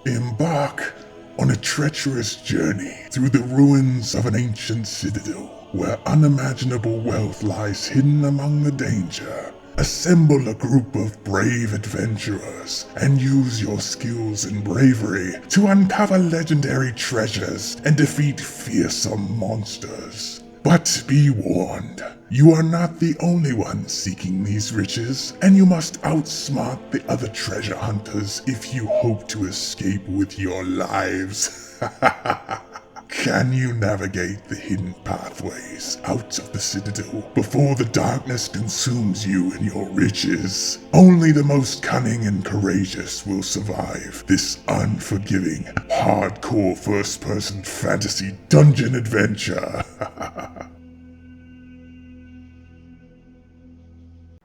Embark on a treacherous journey through the ruins of an ancient citadel where unimaginable wealth lies hidden among the danger. Assemble a group of brave adventurers and use your skills and bravery to uncover legendary treasures and defeat fearsome monsters. But be warned, you are not the only one seeking these riches, and you must outsmart the other treasure hunters if you hope to escape with your lives. Can you navigate the hidden pathways out of the citadel before the darkness consumes you and your riches? Only the most cunning and courageous will survive this unforgiving, hardcore first-person fantasy dungeon adventure.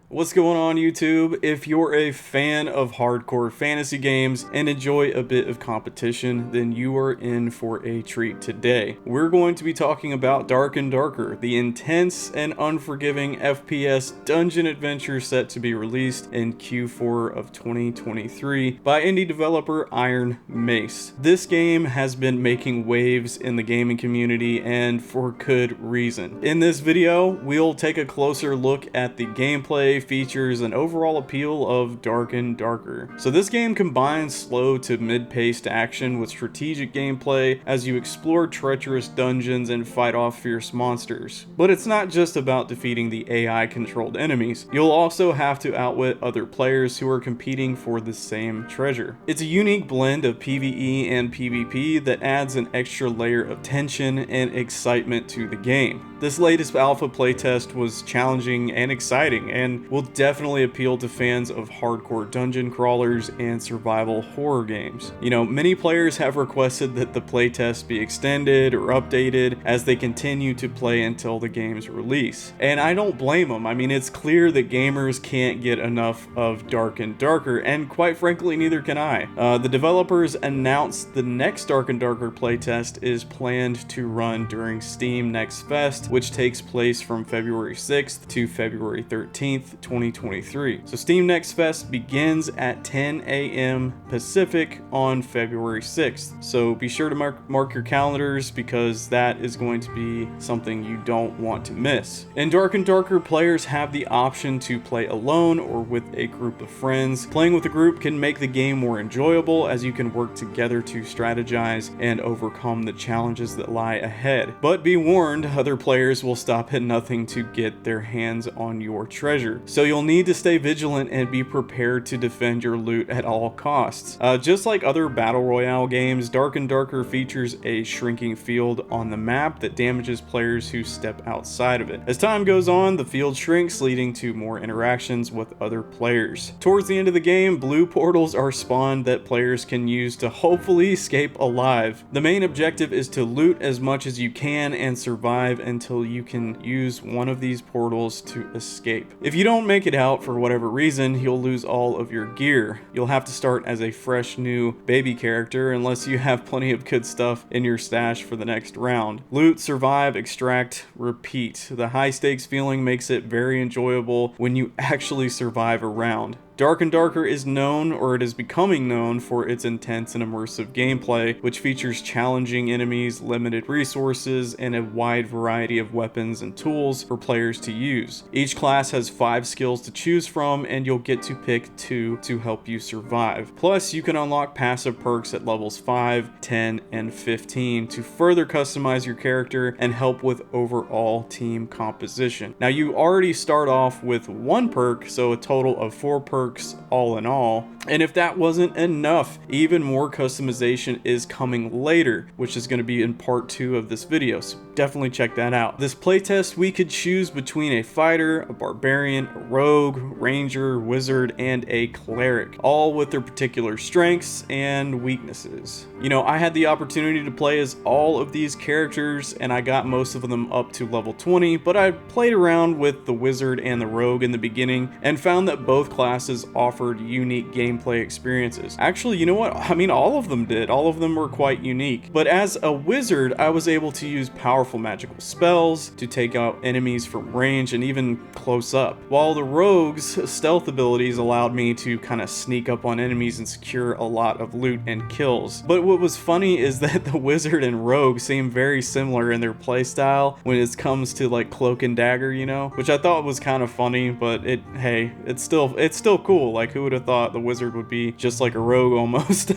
What's going on YouTube? If you're a fan of hardcore fantasy games and enjoy a bit of competition, then you are in for a treat today. We're going to be talking about Dark and Darker, the intense and unforgiving FPS dungeon adventure set to be released in Q4 of 2023 by indie developer Iron Mace. This game has been making waves in the gaming community, and for good reason. In this video, we'll take a closer look at the gameplay, features, and overall appeal of Dark and Darker. So this game combines slow to mid-paced action with strategic gameplay as you explore treacherous dungeons and fight off fierce monsters. But it's not just about defeating the AI-controlled enemies. You'll also have to outwit other players who are competing for the same treasure. It's a unique blend of PvE and PvP that adds an extra layer of tension and excitement to the game. This latest alpha playtest was challenging and exciting, and will definitely appeal to fans of hardcore dungeon crawlers and survival horror games. You know, many players have requested that the playtest be extended or updated as they continue to play until the game's release. And I don't blame them. I mean, it's clear that gamers can't get enough of Dark and Darker, and quite frankly, neither can I. The developers announced the next Dark and Darker playtest is planned to run during Steam Next Fest, which takes place from February 6th to February 13th, 2023. So Steam Next Fest begins at 10 a.m. Pacific on February 6th. So be sure to mark your calendars, because that is going to be something you don't want to miss. In Dark and Darker, players have the option to play alone or with a group of friends. Playing with a group can make the game more enjoyable, as you can work together to strategize and overcome the challenges that lie ahead. But be warned, other players will stop at nothing to get their hands on your treasure. So you'll need to stay vigilant and be prepared to defend your loot at all costs. Just like other battle royale games, Dark and Darker features a shrinking field on the map that damages players who step outside of it. As time goes on, the field shrinks, leading to more interactions with other players. Towards the end of the game, blue portals are spawned that players can use to hopefully escape alive. The main objective is to loot as much as you can and survive until you can use one of these portals to escape. If you don't make it out for whatever reason, you'll lose all of your gear. You'll have to start as a fresh new baby character unless you have plenty of good stuff in your stash for the next round. Loot, survive, extract, repeat. The high stakes feeling makes it very enjoyable when you actually survive a round. Dark and Darker is known, or it is becoming known, for its intense and immersive gameplay, which features challenging enemies, limited resources, and a wide variety of weapons and tools for players to use. Each class has 5 skills to choose from, and you'll get to pick 2 to help you survive. Plus, you can unlock passive perks at levels 5, 10, and 15 to further customize your character and help with overall team composition. Now, you already start off with 1 perk, so a total of 4 perks all in all. And if that wasn't enough, even more customization is coming later, which is going to be in part 2 of this video, so definitely check that out. This playtest, we could choose between a fighter, a barbarian, a rogue, ranger, wizard, and a cleric, all with their particular strengths and weaknesses. You know, I had the opportunity to play as all of these characters, and I got most of them up to level 20, but I played around with the wizard and the rogue in the beginning and found that both classes bosses offered unique gameplay experiences. Actually, you know what? I mean, all of them did. All of them were quite unique. But as a wizard, I was able to use powerful magical spells to take out enemies from range and even close up, while the rogue's stealth abilities allowed me to kind of sneak up on enemies and secure a lot of loot and kills. But what was funny is that the wizard and rogue seem very similar in their playstyle when it comes to like cloak and dagger, you know, which I thought was kind of funny, but hey, it's still cool. Like, who would have thought the wizard would be just like a rogue almost?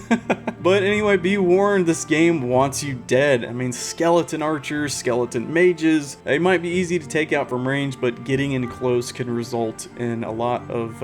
But anyway, be warned, this game wants you dead. I mean, skeleton archers, skeleton mages, they might be easy to take out from range, but getting in close can result in a lot of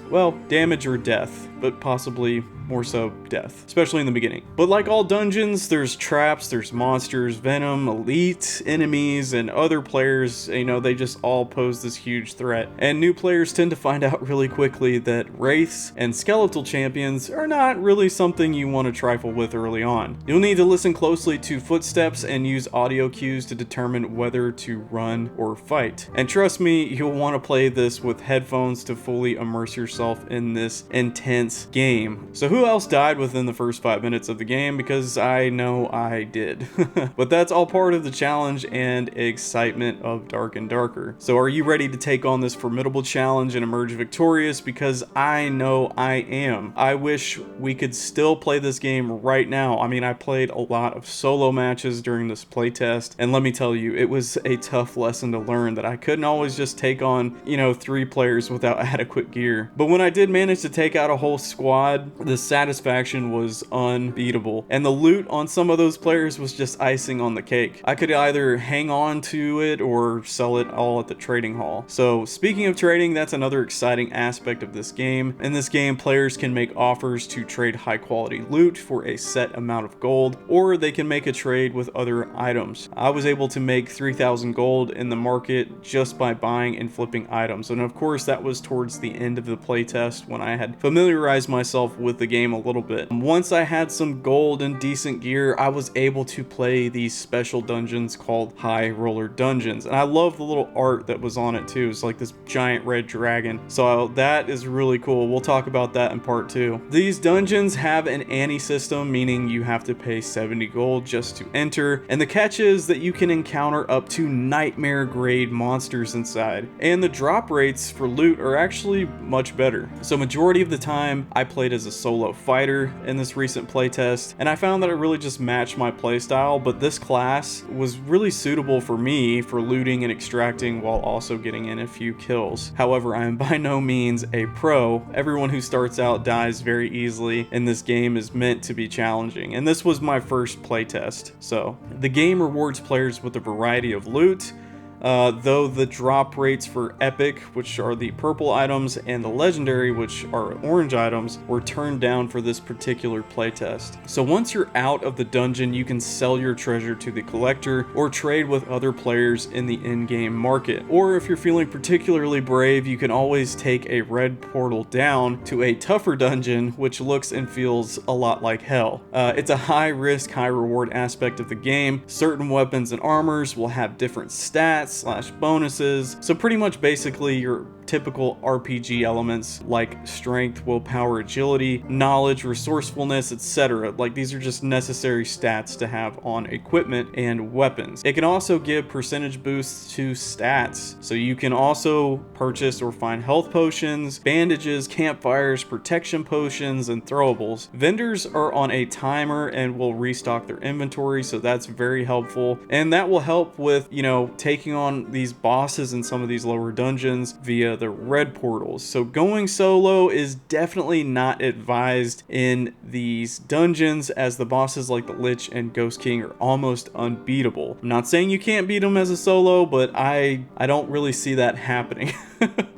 well, damage or death, but possibly more so death, especially in the beginning. But like all dungeons, there's traps, there's monsters, venom, elite enemies, and other players, you know, they just all pose this huge threat. And new players tend to find out really quickly that wraiths and skeletal champions are not really something you want to trifle with early on. You'll need to listen closely to footsteps and use audio cues to determine whether to run or fight. And trust me, you'll want to play this with headphones to fully immerse yourself in this intense game. So who else died within the first 5 minutes of the game? Because I know I did. But that's all part of the challenge and excitement of Dark and Darker. So are you ready to take on this formidable challenge and emerge victorious? Because I know I am. I wish we could still play this game right now. I mean, I played a lot of solo matches during this playtest, and let me tell you, it was a tough lesson to learn that I couldn't always just take on, you know, 3 players without adequate gear. But when I did manage to take out a whole squad, the satisfaction was unbeatable, and the loot on some of those players was just icing on the cake. I could either hang on to it or sell it all at the trading hall. So speaking of trading, that's another exciting aspect of this game. In this game, players can make offers to trade high quality loot for a set amount of gold, or they can make a trade with other items. I was able to make 3,000 gold in the market just by buying and flipping items, and of course that was towards the end of the playtest when I had familiarized myself with the game a little bit. Once I had some gold and decent gear, I was able to play these special dungeons called High Roller Dungeons, and I love the little art that was on it too. It's like this giant red dragon, so that is really cool. We'll talk about that in part 2. These dungeons have an ante system, meaning you have to pay 70 gold just to enter, and the catch is that you can encounter up to nightmare grade monsters inside, and the drop rates for loot are actually much better. So majority of the time I played as a solo fighter in this recent playtest, and I found that it really just matched my playstyle, but this class was really suitable for me for looting and extracting while also getting in a few kills. However, I am by no means a pro. Everyone who starts out dies very easily, and this game is meant to be challenging, and this was my first playtest. So the game rewards players with a variety of loot, though the drop rates for epic, which are the purple items, and the legendary, which are orange items, were turned down for this particular playtest. So once you're out of the dungeon, you can sell your treasure to the collector or trade with other players in the in-game market. Or if you're feeling particularly brave, you can always take a red portal down to a tougher dungeon, which looks and feels a lot like hell. It's a high risk, high reward aspect of the game. Certain weapons and armors will have different stats / bonuses, so pretty much basically your typical RPG elements like strength, willpower, agility, knowledge, resourcefulness, etc. Like, these are just necessary stats to have on equipment and weapons. It can also give percentage boosts to stats, so you can also purchase or find health potions, bandages, campfires, protection potions, and throwables. Vendors are on a timer and will restock their inventory, so that's very helpful, and that will help with, you know, taking on these bosses in some of these lower dungeons via the red portals. So going solo is definitely not advised in these dungeons, as the bosses like the Lich and Ghost King are almost unbeatable. I'm not saying you can't beat them as a solo, but I don't really see that happening.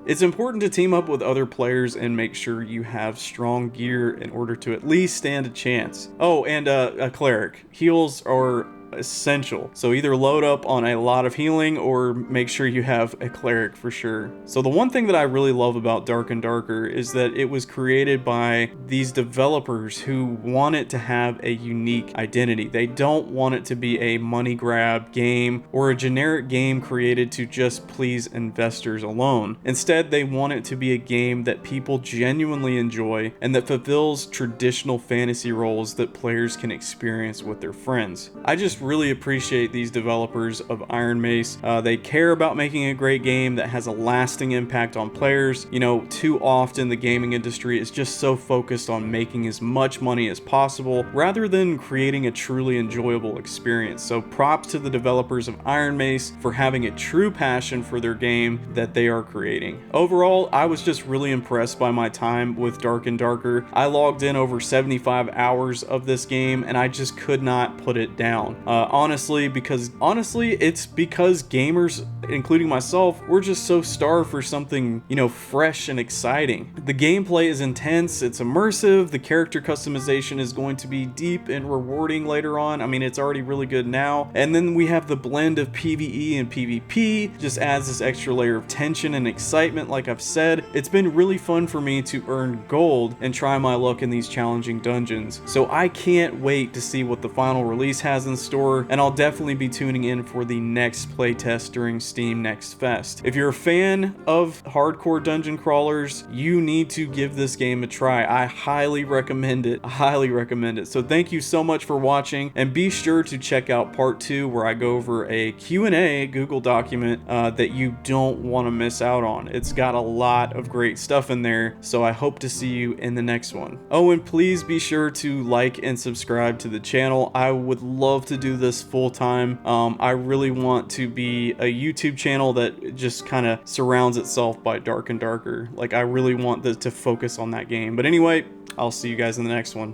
It's important to team up with other players and make sure you have strong gear in order to at least stand a chance. Oh, and a cleric. Heals are essential. So either load up on a lot of healing or make sure you have a cleric for sure. So the one thing that I really love about Dark and Darker is that it was created by these developers who want it to have a unique identity. They don't want it to be a money grab game or a generic game created to just please investors alone. Instead, they want it to be a game that people genuinely enjoy and that fulfills traditional fantasy roles that players can experience with their friends. I just really appreciate these developers of Iron Mace. They care about making a great game that has a lasting impact on players. You know, too often the gaming industry is just so focused on making as much money as possible rather than creating a truly enjoyable experience. So props to the developers of Iron Mace for having a true passion for their game that they are creating. Overall, I was just really impressed by my time with Dark and Darker. I logged in over 75 hours of this game and I just could not put it down. Honestly, it's because gamers, including myself, we're just so starved for something, you know, fresh and exciting. The gameplay is intense, it's immersive, the character customization is going to be deep and rewarding later on. I mean, it's already really good now. And then we have the blend of PvE and PvP, just adds this extra layer of tension and excitement. Like I've said, it's been really fun for me to earn gold and try my luck in these challenging dungeons. So I can't wait to see what the final release has in store, and I'll definitely be tuning in for the next playtest during Steam Next Fest. If you're a fan of hardcore dungeon crawlers, you need to give this game a try. I highly recommend it. So thank you so much for watching, and be sure to check out part 2 where I go over a Q&A Google document that you don't want to miss out on. It's got a lot of great stuff in there, so I hope to see you in the next one. Oh, and please be sure to like and subscribe to the channel. I would love to do this full time. I really want to be a YouTube channel that just kind of surrounds itself by Dark and Darker. Like, I really want this to focus on that game. But anyway, I'll see you guys in the next one.